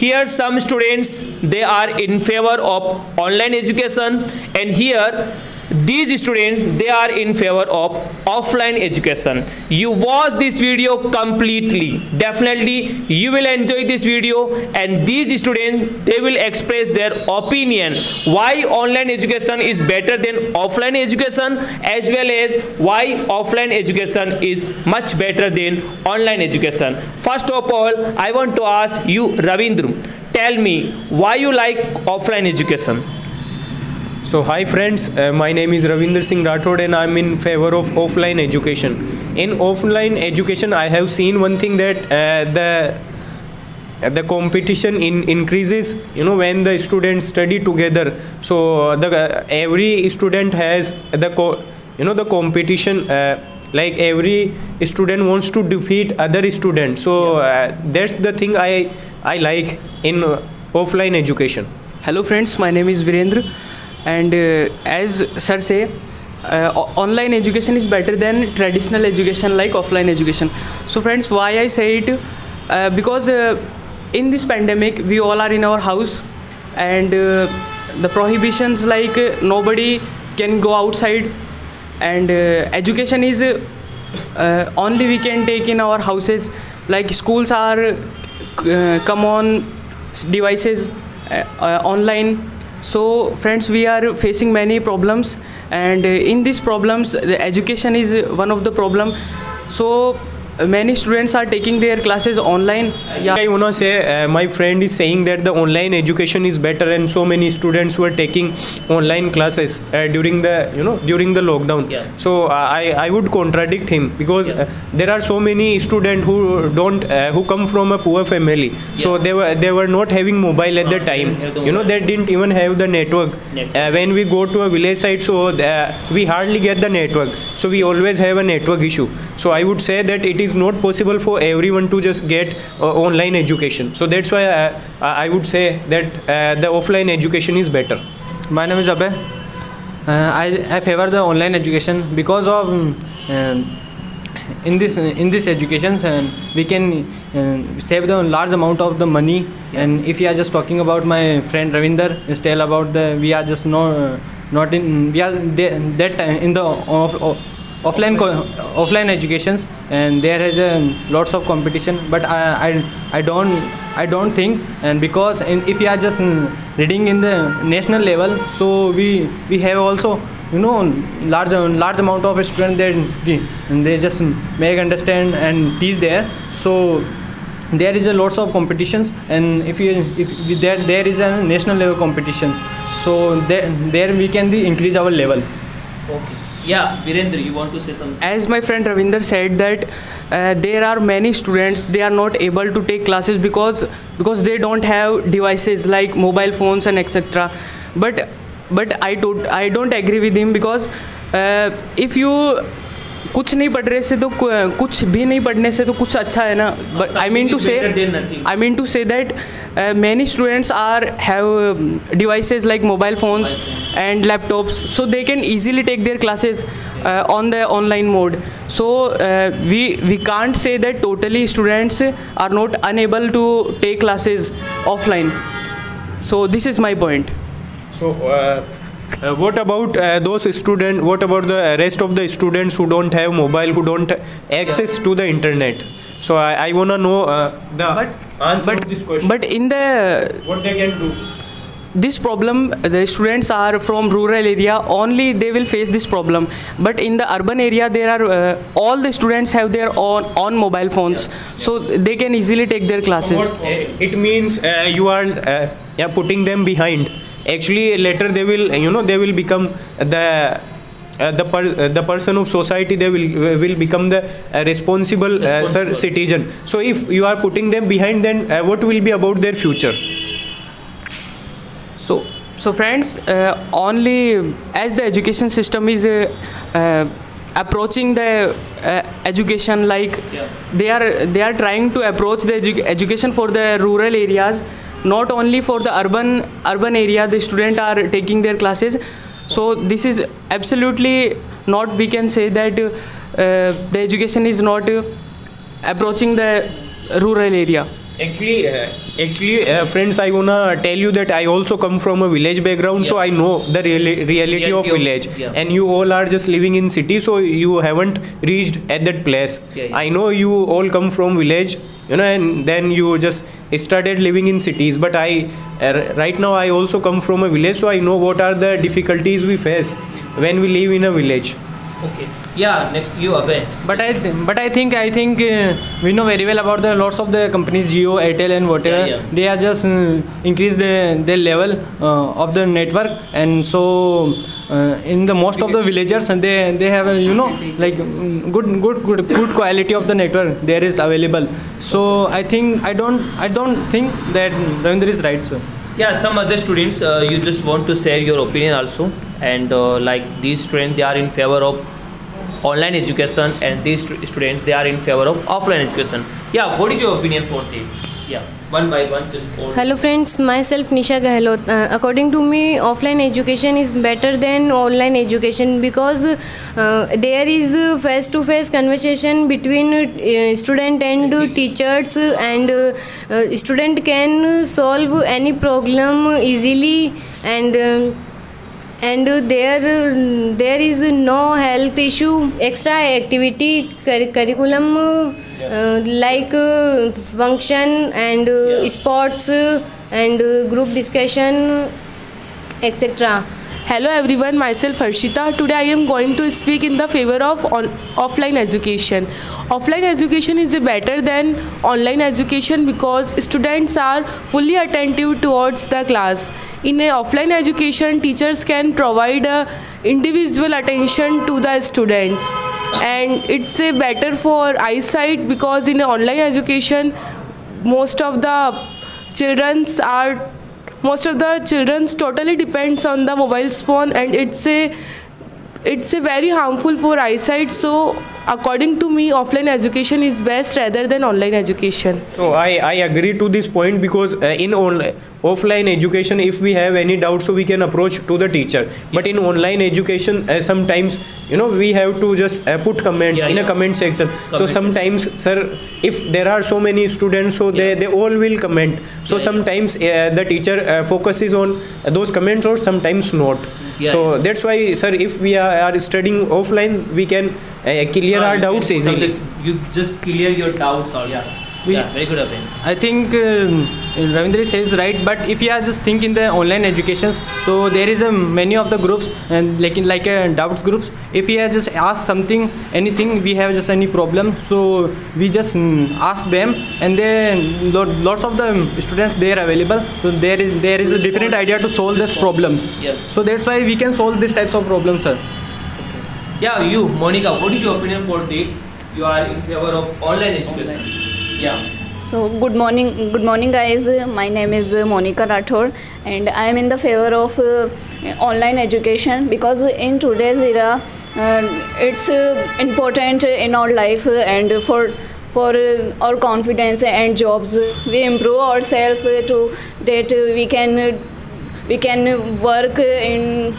here some students they are in favor of online education, and here these students they are in favor of offline education. You watch this video completely, definitely you will enjoy this video, and these students they will express their opinion why online education is better than offline education, as well as why offline education is much better than online education. First of all, I want to ask you, Ravindra, tell me why you like offline education. So hi friends, my name is Ravinder Singh Rathod and I'm in favor of offline education. In offline education, I have seen one thing that the competition increases. When the students study together, so every student has the competition. Like every student wants to defeat other student. So that's the thing I like in offline education. Hello friends, my name is Virendra. And as sir say, online education is better than traditional education like offline education. So friends, why I say it? Because in this pandemic, we all are in our house, and the prohibitions like nobody can go outside, and education is only we can take in our houses. Like schools are come on devices online. So friends, we are facing many problems, and in these problems the education is one of the problem. So many students are taking their classes online. I wanna say my friend is saying that the online education is better, and so many students were taking online classes during the during the lockdown. So I would contradict him, because there are so many students who don't who come from a poor family. So they were not having mobile at the time. They didn't even have the network. When we go to a village side, so we hardly get the network. So we always have a network issue. So I would say that it is not possible for everyone to just get online education. So that's why I would say that the offline education is better. My name is Abhay. I favor the online education because of in this education we can save the large amount of the money. And if we are just talking about my friend Ravinder, tell about we are just not in we are that in the offline educations, and there is lots of competition. But I don't think, and because if we are just reading in the national level, so we have also large amount of students they just make understand and teach there. So there is a lots of competitions, and if there is a national level competitions, so there we can increase our level. Okay. Yeah, Virendra, you want to say something? As my friend Ravinder said that there are many students, they are not able to take classes because they don't have devices like mobile phones and etc. But I don't agree with him, because if you कुछ नहीं पढ़ रहे से तो कुछ भी नहीं पढ़ने से तो कुछ अच्छा है ना. But I mean to say that many students have devices like mobile phones and laptops, so they can easily take their classes on the online mode. So we can't say that totally students are not unable to take classes offline. So this is my point. So what about those students? What about the rest of the students who don't have mobile, who don't access to the internet? So I wanna know the answer to this question. But in the what they can do? This problem, the students are from rural area, only they will face this problem. But in the urban area, there are all the students have their own mobile phones, so they can easily take their classes. So it means you are putting them behind. Actually, later they will become the person of society. They will become the responsible citizen. So if you are putting them behind, then what will be about their future? So friends, only as the education system is approaching the education, like they are trying to approach the education for the rural areas. Not only for the urban area, the students are taking their classes. So this is absolutely not, we can say that the education is not approaching the rural area. Actually, friends, I wanna tell you that I also come from a village background, so I know the reality of village. And you all are just living in city, so you haven't reached at that place. I know you all come from village, and then you just started living in cities. But right now I also come from a village, so I know what are the difficulties we face when we live in a village. Okay. Yeah. Next, you Abhay. But I think we know very well about the lots of the companies, Jio, Airtel, and whatever. They are just increase their level of the network, and so in the most of the villagers, and they have like good quality of the network there is available. So I don't think that Ravindra is right, sir. Yeah, some other students, you just want to share your opinion also, and like these students, they are in favor of online education, and these students, they are in favor of offline education. Yeah, what is your opinion for this? Yeah, one by one, just all. Hello friends, myself Nisha Gehlot. According to me, offline education is better than online education because there is face-to-face conversation between student and teachers, and student can solve any problem easily, and there is no health issue. Extra activity curriculum like function and sports and group discussion, etc. Hello everyone, myself Harshita. Today I am going to speak in the favor of offline education. Offline education is better than online education because students are fully attentive towards the class. In a offline education, teachers can provide individual attention to the students, and it's better for eyesight because in a online education, most of the children totally depends on the mobile phone, and it's a very harmful for eyesight. So according to me, offline education is best rather than online education. So I agree to this point because in offline education, if we have any doubt, so we can approach to the teacher. But in online education, sometimes we have to just put comments in a comment section. So sometimes, sir, if there are so many students, so they all will comment. So sometimes the teacher focuses on those comments, or sometimes not. So that's why, sir, if we are studying offline, we can clear our doubts easily. You just clear your doubts also. Yeah, very good opinion. I think Ravindra says right, but if you are just think in the online educations, so there is many of the groups and like doubts groups. If we are just ask something, anything, we have just any problem, so we just ask them, and then lots of the students they are available. So there is a different idea to solve this problem. So that's why we can solve these types of problems, sir. Yeah, you, Monica, what is your opinion for this? You are in favor of online education. Yeah. So good morning guys. My name is Monica Rathod, and I am in the favor of online education because in today's era it's important in our life, and for our confidence and jobs. We improve ourselves to that we can work in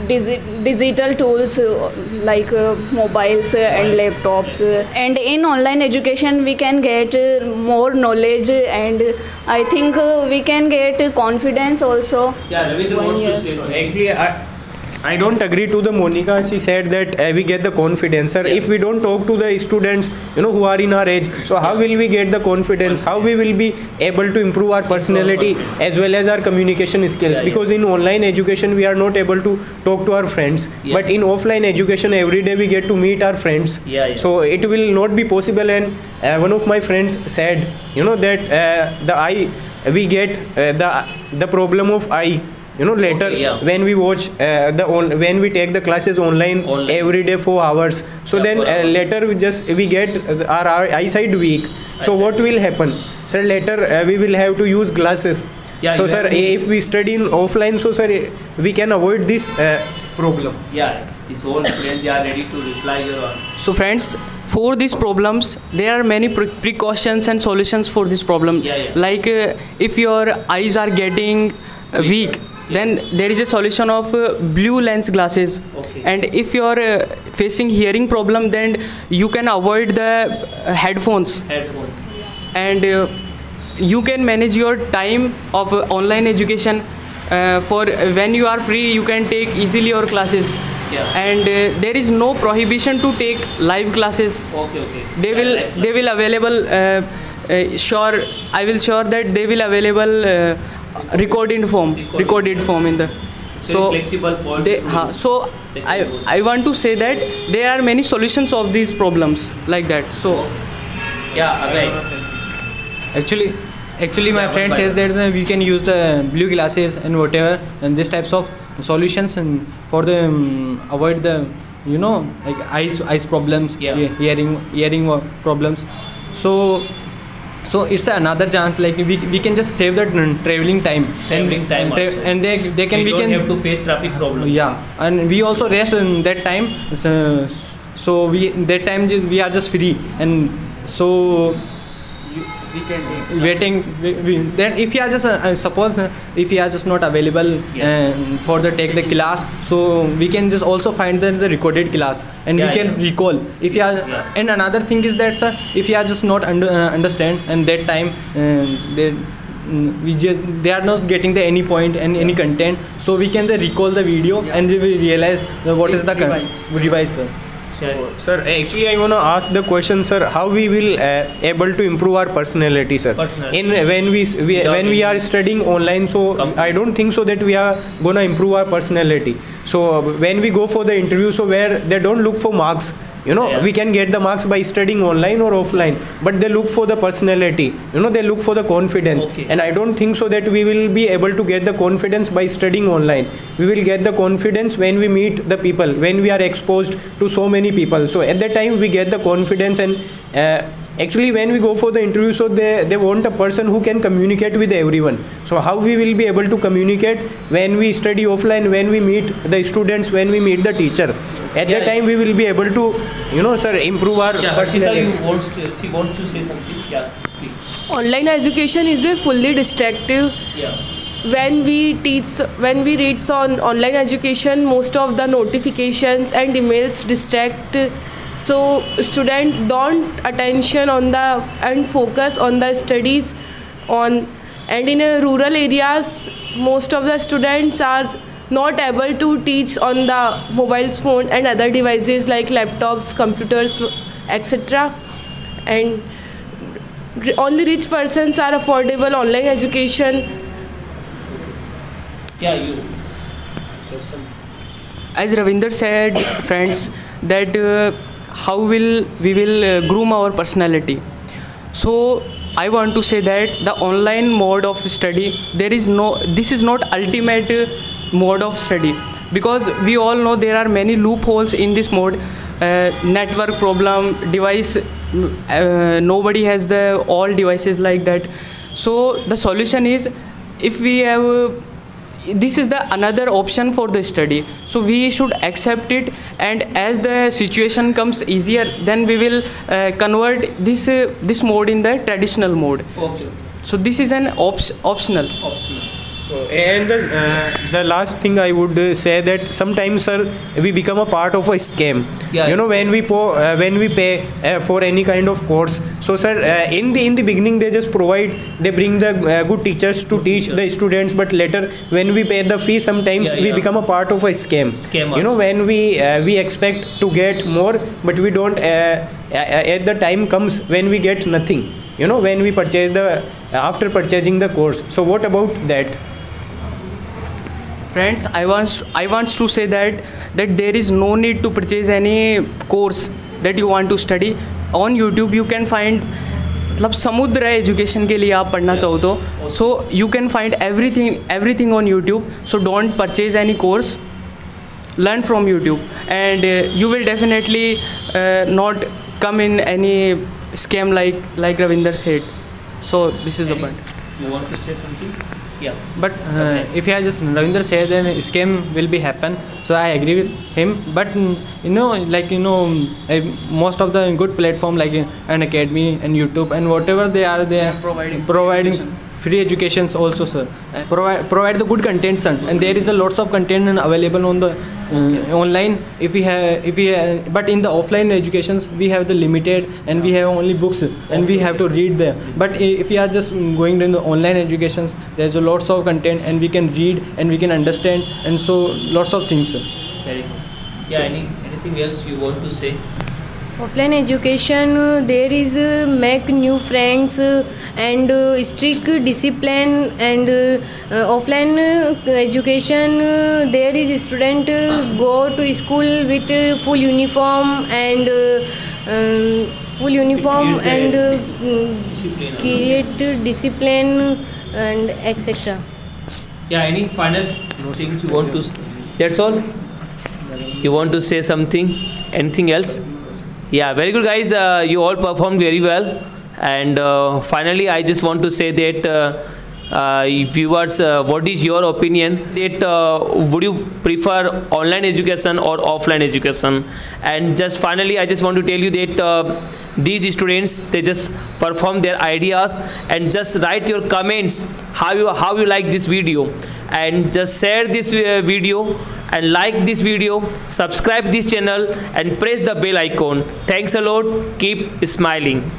digital tools like mobiles and laptops, and in online education we can get more knowledge, and I think we can get confidence also. Yeah, Ravindra wants to say something. Actually, I don't agree to the Monica. She said that we get the confidence. Sir, if we don't talk to the students, who are in our age, so how will we get the confidence? How we will be able to improve our personality as well as our communication skills? Because in online education, we are not able to talk to our friends. But in offline education, every day we get to meet our friends. So it will not be possible. And one of my friends said, that we get the problem of eye. Later when we watch when we take the classes online every day 4 hours, so then later we get our eyesight weak. So what will happen, sir? Later we will have to use glasses. So sir, if we study in offline, so sir, we can avoid this problem. This whole student, they are ready to reply your answer. So friends, for these problems, there are many precautions and solutions for this problem. Like if your eyes are getting weak, then there is a solution of blue lens glasses. And if you are facing hearing problem, then you can avoid the headphones. And you can manage your time of online education. For when you are free, you can take easily your classes. And there is no prohibition to take live classes. Okay. They will available. Sure, I will sure that they will available recorded form in the. So flexible for so I want to say that there are many solutions of these problems like that. So yeah, right. Actually my friend says that we can use the blue glasses and whatever and these types of solutions and for the avoid the like eyes problems, hearing problems. So it's another chance, like we can just save the traveling time and we can have to face traffic problems. And we also rest in that time, so that time we are just free, and so we can take waiting then if you are just suppose if you are just not available for the take the class, so we can just also find the recorded class and we can recall if you are and another thing is that, sir, if you are just not understand and that time they are not getting the any point and any content, so we can recall the video and we will realize what is the revise, sir. Sir, actually I want to ask the question, sir, how we will able to improve our personality, sir. When we are studying online, so I don't think so that we are gonna improve our personality. So when we go for the interview, so where they don't look for marks, we can get the marks by studying online or offline, but they look for the personality, they look for the confidence. And I don't think so that we will be able to get the confidence by studying online. We will get the confidence when we meet the people, when we are exposed to so many people. So at that time we get the confidence, and actually when we go for the interview, so they want a person who can communicate with everyone. So how we will be able to communicate when we study offline, when we meet the students, when we meet the teacher? At that time we will be able to sir, improve our personality. She wants to say something. Speak. Online education is a fully distractive. When we read on online education, most of the notifications and emails distract, so students don't attention on the and focus on the studies and in rural areas most of the students are not able to teach on the mobile phone and other devices like laptops, computers, etc. And only rich persons are affordable online education. As Ravinder said, friends, that how will we groom our personality. So I want to say that the online mode of study, this is not ultimate mode of study, because we all know there are many loopholes in this mode. Network problem, device, nobody has all devices like that. So the solution is, if we have this is the another option for the study, so we should accept it, and as the situation comes easier, then we will convert this mode in the traditional mode. So this is an optional. So, and the last thing I would say that sometimes, sir, we become a part of a scam. When we pay for any kind of course. So, sir, in the beginning they bring the good teachers to teach the students, but later when we pay the fee, sometimes we become a part of a scam. When we expect to get more, but we don't. At the time comes when we get nothing. When we purchase after purchasing the course. So, what about that? Friends, I want to say that there is no need to purchase any course that you want to study. On YouTube you can find, मतलब समुद्र है education के लिए आप पढ़ना चाहो तो, so you can find everything on YouTube. So don't purchase any course, learn from YouTube, and you will definitely not come in any scam like Ravinder said. So this is the point. You want to say something? Yeah. But if I just Ravinder said, then scam will be happen. So I agree with him. But most of the good platform like an academy and YouTube and whatever they are providing free educations also, sir. Provide the good content, sir. And there is a lots of content available on the online. But in the offline educations we have the limited, and we have only books, and we have to read them. But if we are just going to the online educations, there's a lots of content, and we can read and we can understand, and so lots of things, sir. Very good. Yeah, anything else you want to say? Offline education, there is make new friends and strict discipline, and offline education, there is student go to school with full uniform and create discipline and etc. Yeah, any final things you want to? That's all. You want to say something? Anything else? Yeah, very good, guys. You all performed very well. And finally, I just want to say that viewers, what is your opinion? That would you prefer online education or offline education? And just finally, I just want to tell you that these students, they just perform their ideas, and just write your comments how you like this video, and just share this video, and like this video, subscribe this channel, and press the bell icon. Thanks a lot. Keep smiling.